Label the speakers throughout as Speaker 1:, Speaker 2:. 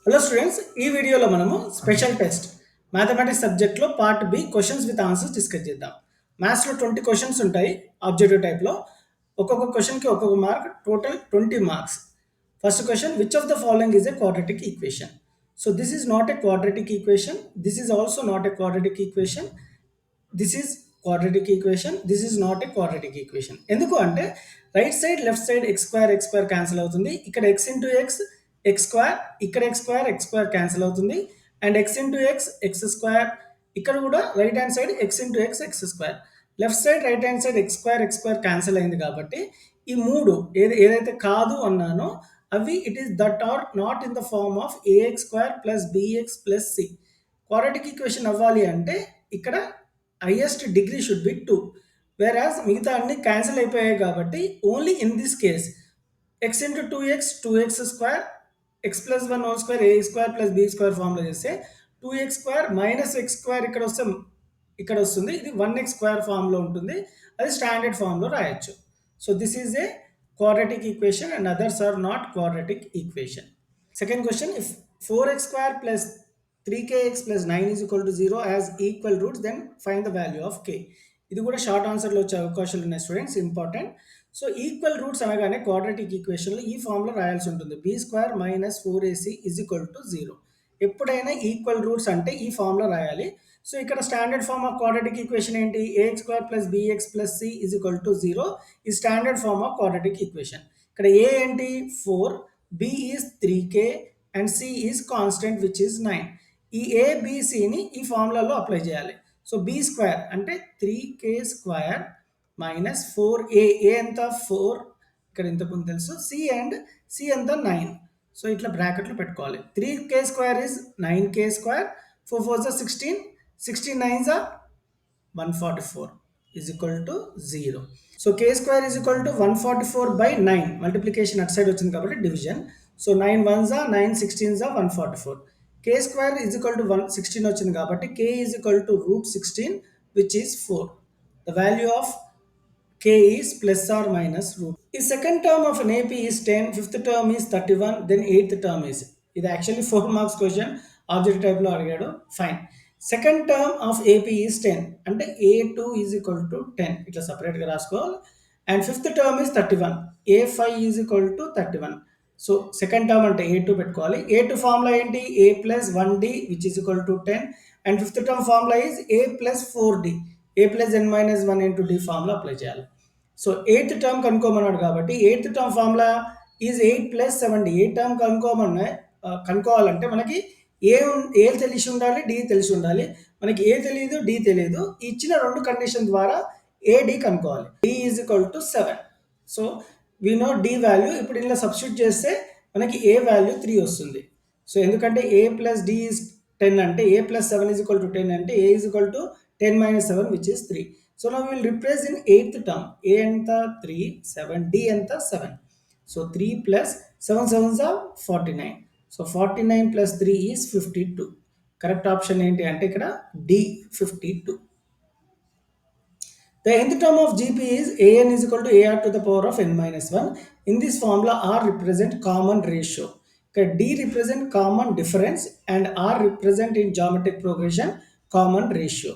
Speaker 1: Hello students, ఈ వీడియోలో మనము స్పెషల్ టెస్ట్ మ్యాథమెటిక్స్ సబ్జెక్ట్లో part B questions with answers discuss చేద్దాం. మ్యాథ్స్లో 20 క్వశ్చన్స్ ఉంటాయి ఆబ్జెక్టివ్ టైప్లో. ఒక్కొక్క క్వశ్చన్కి ఒక్కొక్క mark, total 20 marks. First question, which of the following is a quadratic equation? So this is not a quadratic equation, this is also not a quadratic equation, this is quadratic equation, this is not a quadratic equation. ఎందుకు అంటే right side left side x square cancel అవుతుంది. ఇక్కడ X into X X square, ఇక్కడ X square cancel అవుతుంది. And X into x square, ఇక్కడ కూడా right hand side x into x square, left side right hand side x square cancel అయింది. కాబట్టి ఈ మూడు ఏదైతే కాదు అన్నానో అవి it is that are not in the form of ax square plus bx plus c. Quadratic equation అవ్వాలి అంటే ఇక్కడ highest degree should be 2, whereas మిగతా అన్ని క్యాన్సిల్ అయిపోయాయి. కాబట్టి only in this case x into two x square, x plus one whole square a square plus B square ఫార్మ్లో చేస్తే 2x square minus X square ఇక్కడ వస్తే ఇక్కడ వస్తుంది. ఇది 1x స్క్వేర్ ఫామ్లో ఉంటుంది, అది స్టాండర్డ్ ఫామ్లో రాయొచ్చు. So this is a quadratic equation and others are not quadratic equation. Second question, if 4x square plus 3kx plus 9 is equal to 0 has equal roots, then find the value of k. ఇది కూడా short ఆన్సర్లో వచ్చే అవకాశాలు ఉన్నాయి students, important. So equal roots అనగానే quadratic ఈక్వేషన్లో ఈ ఫామ్లో రాయాల్సి ఉంటుంది. B square minus 4ac is equal to 0. ఎప్పుడైనా ఈక్వల్ రూట్స్ అంటే ఈ ఫామ్లో రాయాలి. సో ఇక్కడ standard form of quadratic equation ఏంటి? A x square plus bx plus c is equal to 0 ఈ standard form of quadratic equation. ఇక్కడ ఏ ఏంటి? 4, b is 3k and c is constant which is 9. ఈ ఏబిసిని ఈ ఫార్ములాలో అప్లై చేయాలి. సో బి స్క్వేర్ అంటే 3k స్క్వేర్ మైనస్ 4a, ఏ ఎంత 4, ఇక్కడ ఇంతకుముందు తెలుసు, సి ఎంత 9. సో ఇట్లా బ్రాకెట్లో పెట్టుకోవాలి. 3k square is 9k square, 4 4 16, 16 9 144 is equal to 0. So k square is equal to 144 by 9. Multiplication at side వచ్చింది కాబట్టి division. So 9 1s are 9, 16s are 144. K square is equal to 16 వచ్చింది కాబట్టి k is equal to root 16 which is 4. The value of k is plus or minus root. The second term of an AP is 10, fifth term is 31, then eighth term is. ఇది actually 4 marks question, object టైప్లో అడిగాడు. Fine. Second term of AP is 10 అంటే A2 is equal to 10, ఇట్లా సపరేట్గా రాసుకోవాలి. And fifth term is 31, A5 is equal to 31. So second term అంటే A2 పెట్టుకోవాలి. A2 formula ఏంటి? A plus 1D which is equal to 10. And fifth term formula is A plus 4D, A plus n minus 1 into D formula apply చేయాలి. So eighth term కనుక్కోమన్నాడు కాబట్టి eighth term formula is 8 plus 7D. ఏ term కనుక్కోవాలంటే మనకి a తెలిసి ఉండాలి, D తెలిసి ఉండాలి. మనకి ఏ తెలియదు, డి తెలియదు. ఇచ్చిన రెండు కండిషన్ ద్వారా ఏడి కనుక్కోవాలి. D is equal to 7. So we know d value. ఇప్పుడు ఇలా సబ్స్టిట్యూట్ చేస్తే మనకి ఏ వాల్యూ 3 వస్తుంది. సో ఎందుకంటే ఏ ప్లస్ డి ఈజ్ 10 అంటే a plus 7 is equal to 10 అంటే a is equal to 10 minus 7 which is 3. So now will replace in eighth term. A ఎంత 3, 7, d ఎంత 7. So 3 plus 7 7s are 49. So 49 plus 3 is 52. Correct option ఏంటి అంటే ఇక్కడ d 52. The nth term of GP is an is equal to AR to the power of n minus 1. In this formula, R represent common ratio. D represent common difference and R represent in geometric progression common ratio.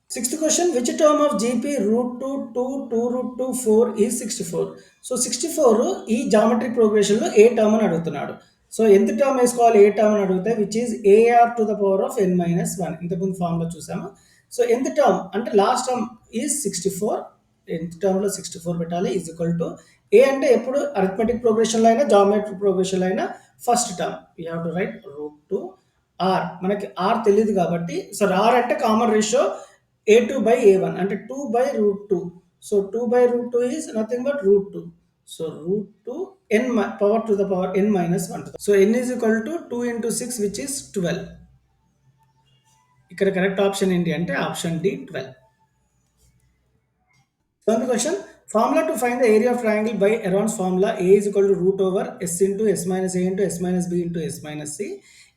Speaker 1: Sixth question, which term of GP root 2, 2 root 2, 4 is 64? So 64 ఈ geometric ప్రోగ్రెషన్లో ఏ term అని అడుగుతున్నాడు. So ఎంత term వేసుకోవాలి? ఏ term అని అడిగితే which is ar to the power of n minus 1. ఇంతకుముందు ఫార్మ్లో చూసాము. So ఎంత టర్మ్ అంటే లాస్ట్ టర్మ్ ఈజ్ 64, ఎంత టర్మ్లో 64 పెట్టాలి ఈజ్ ఈక్వల్ టు ఏ అంటే ఎప్పుడు అరిథమెటిక్ ప్రోగ్రెషన్లో అయినా జామెట్రిక్ ప్రోగ్రెషన్లో అయినా first term you have to write root 2 r. మనకి ఆర్ తెలియదు కాబట్టి సో ఆర్ అంటే common ratio a2 by a1 అంటే 2 by root 2. So 2 by root 2 is nothing but root 2. So root 2 n power to the power n minus 1. So n is equal to 2 into 6 which is 12. ఇక్కడ correct option ఏంటి అంటే option D 12. Seventh question, formula to find the area of triangle by Heron's formula A is equal to root over s into s minus a into s minus b into s minus c.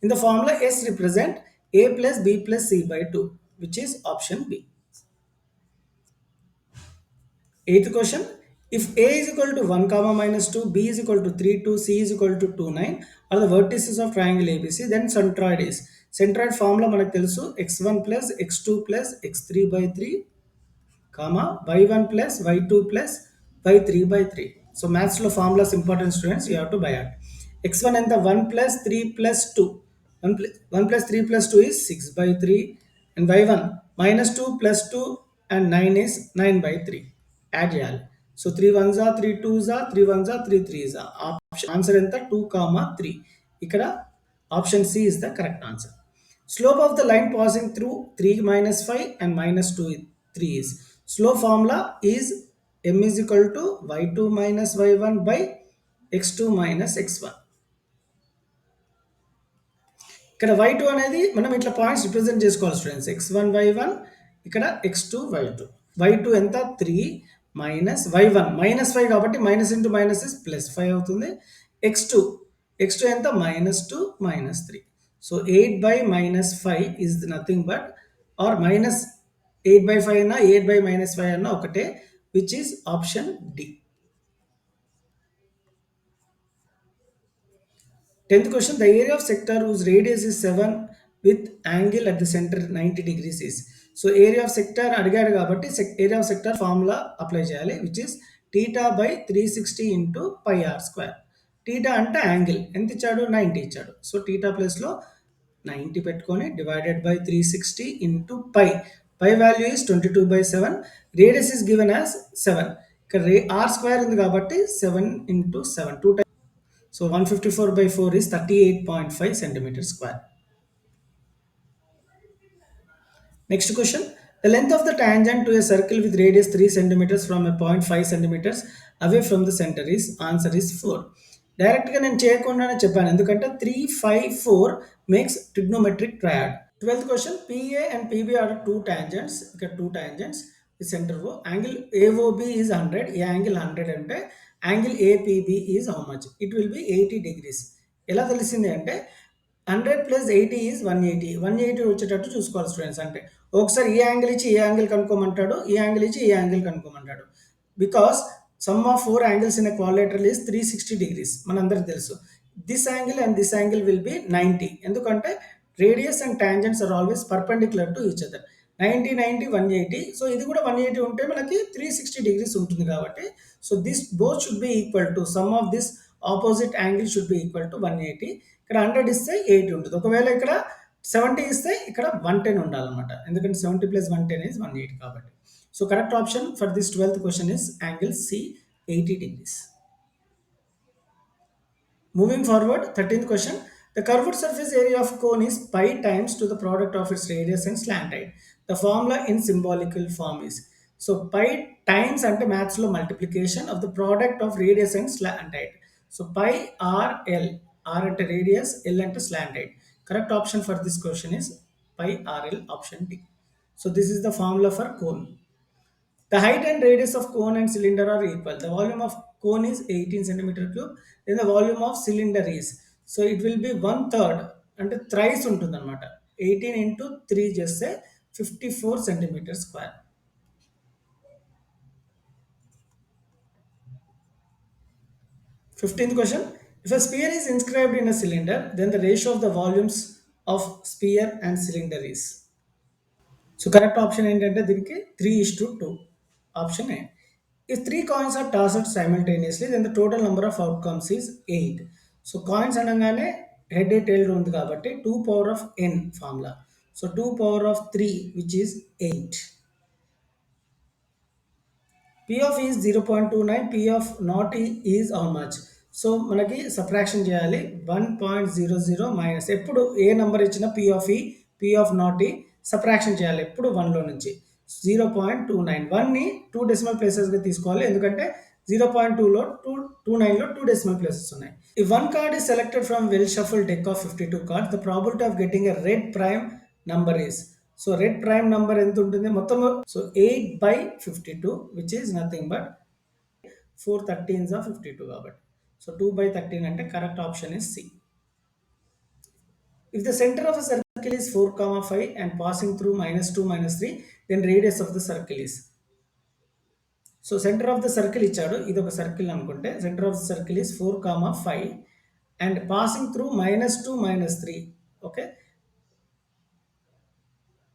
Speaker 1: In the formula s represent a plus b plus c by 2 which is option B. Eighth question, If A is equal to 1 comma minus 2, B is equal to 3 2, C is equal to 2 9 are the vertices of triangle ABC, then centroid is. Centroid formula మనకు తెలుసు x1 plus x2 plus x3 by 3 comma y1 plus y2 plus y3 by 3. So maths లో formulas important students, you have to by heart. x1 ఎంత 1 plus 3 plus 2. 1 plus 3 plus 2 is 6 by 3, and y1 minus 2 plus 2 and 9 is 9 by 3. Add చేయాలి. So 3 1s are 3 2s are 3 1s are 3 3s are. Answer ఎంత 2 comma 3. ఇక్కడ option C is the correct answer. Slope of the line passing through 3 minus 5 and minus 2 3 is. Slope formula is m is equal to y2 minus y1 by x2 minus x1. ఇక్కడ y2 అనేది మనం ఇట్లా points represent చేసుకోవాలి students. x1 y1, ఇక్కడ x2 y2. y2 ఎంత 3 minus y1 minus 5 కాబట్టి minus into minus is plus 5 అవుతుంది. x2 ఎంత minus 2 minus 3. So 8 by minus 5 is nothing but, or minus 8 by 5 అన్నా 8 బై మైనస్ 5 అన్నా ఒకటే, which is option D. 10th question, the area of sector whose radius is 7 with angle at the center 90 degrees is. So area of sector అడిగాడు కాబట్టి area of sector formula apply చేయాలి, which is theta by 360 into pi r square. theta అంటే angle ఎంత ఇచ్చాడు 90 ఇచ్చాడు. So theta ప్లేస్లో 90 పెట్టుకొని divided by 360 into pi. pi value is 22 by 7. Radius is given as 7. ఇక్కడ r స్క్వేర్ ఉంది కాబట్టి 7 into 7 2 times. So 154 by 4 is 38.5 centimeters square. Next question. The length of the tangent to a circle with radius 3 centimeters from a point 5 centimeters away from the center is, answer is 4. డైరెక్ట్గా నేను చేయకుండానే చెప్పాను, ఎందుకంటే 3 5 4 makes trigonometric triad. 12th question, PA and PB are two tangents. ఇక్కడ two tangents. The center O. Angle AOB is 100. ఈ angle 100 అంటే angle APB is how much? It will be 80 degrees. ఎలా తెలిసింది అంటే 100 ప్లస్ 80 ఈజ్ 180. 180 వచ్చేటట్టు చూసుకోవాలి students. అంటే ఒకసారి ఈ యాంగిల్ ఇచ్చి ఈ యాంగిల్ కనుక్కోమంటాడు, ఈ యాంగిల్ ఇచ్చి ఈ యాంగిల్ కనుక్కోమంటాడు. Because sum of 4 angles in quadrilateral is 360 degrees మనందరికి తెలుసు. This angle and this angle will be 90, ఎందుకంటే radius and tangents are always perpendicular to each other. 90 90 180. So ఇది కూడా 180 ఉంటే మనకి 360 డిగ్రీస్ ఉంటుంది కాబట్టి, so this both should be equal to sum of this opposite angle should be equal to 180. ఇక్కడ 100 ఇస్తే 80 ఉంటుంది. ఒకవేళ ఇక్కడ 70 ఇస్తే ఇక్కడ 110 ఉండాలన్నమాట, ఎందుకంటే 70 ప్లస్ 110 is 180 కాబట్టి. So correct option for this 12th question is angle C 80 degrees. Moving forward, 13th question. The curved surface area of cone is pi times to the product of its radius and slant height. The formula in symbolical form is. So pi times అంటే maths లో multiplication of the product of radius and slant height. So pi r l. R అంటే radius, L అంటే slant height. Correct option for this question is pi r l, option D. So this is the formula for cone. The height and radius of cone and cylinder are equal. The volume of cone is 18 centimeter cube. Then the volume of cylinder is. So it will be 1/3 అంటే thrice ఉంటుంది అనమాట. 18 into 3 చేస్తే 54 centimeter square. 15th question. If a sphere is inscribed in a cylinder, then the ratio of the volumes of sphere and cylinder is. So correct option ఏంటంటే దీనికి 3:2. Option A. If 3 coins are tossed simultaneously, then the total number of outcomes is 8. So coins అనగానే head tile ఉంది కాబట్టి 2 power of n formula. So 2 power of 3 which is 8. P of E is 0.29, P of not E is how much? So మనకి subtraction చేయాలి. 1.00 minus, ఎప్పుడు ఏ number ఇచ్చినా P of E, P of not E subtraction చేయాలి ఎప్పుడు 1లో నుంచి. 0.29. 1ని 2 decimal ప్లేసెస్గా తీసుకోవాలి, ఎందుకంటే 0.2లో 229లో 2 డెసిమల్ ప్లేసెస్ ఉన్నాయి. If one card is selected from well shuffled deck of 52 cards, the probability of getting a red prime number is. So red prime number ఎంత ఉంటుంది మొత్తం? So 8/52 which is nothing but 4/13 52 కాబట్టి. So 2/13 అంటే correct option is C. If the center of a circle is 4, 5 and passing through -2, -3, then radius of the circle is. So center of the circle ఇచ్చాడు. ఇది ఒక circle అనుకుంటే center of the circle is 4, 5 and passing through -2, -3. Okay,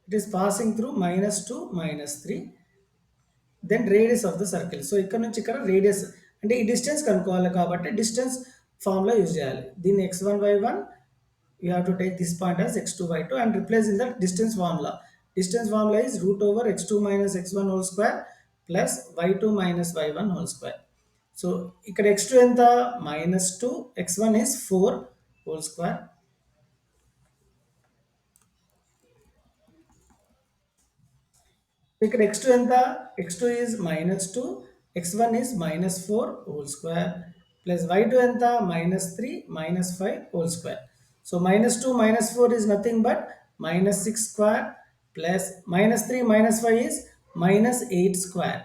Speaker 1: it is passing through -2, -3. Then radius of the circle. So ఇక్కడ నుంచి ఇక్కడ radius అంటే ఈ distance కనుక్కోవాలి కాబట్టి డిస్టెన్స్ ఫార్ములా యూజ్ చేయాలి. దీన్ని x1 y1 you have to take this point as x2 y2 and replace in the distance formula. Distance formula is root over x2 minus x1 whole square plus y2 minus y1 whole square. So ఇక్కడ x2 ఎంత -2, x1 is 4 whole square. ఇక్కడ x2 ఎంత x2 is -2, x1 is -4 whole square plus y2 ఎంత -3 -5 whole square. So -2 -4 is nothing but -6 square plus -3 -5 is -8 square.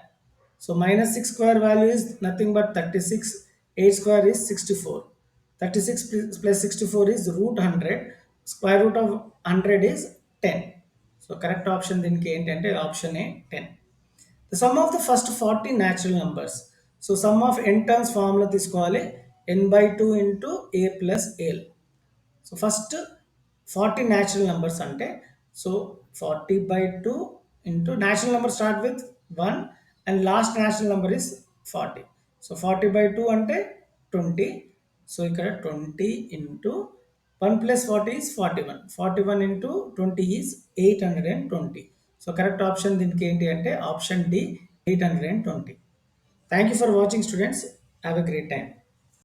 Speaker 1: So -6 square value is nothing but 36, 8 square is 64. 36 plus 64 is root 100, square root of 100 is 10. So correct option దీనికి ఏంటంటే option a 10. The sum of the first 40 natural numbers. So sum of n terms formula తీసుకోవాలి, n/2 into a plus l. So first 40 natural numbers అంటే so 40/2 into natural number start with 1 and last natural number is 40. So 40/2 అంటే 20. So ఇక్కడ 20 into 1 plus 40 is 41. 41 into 20 is 820. So correct option దీనికి ఏంటి అంటే option D 820. Thank you for watching students. Have a great time.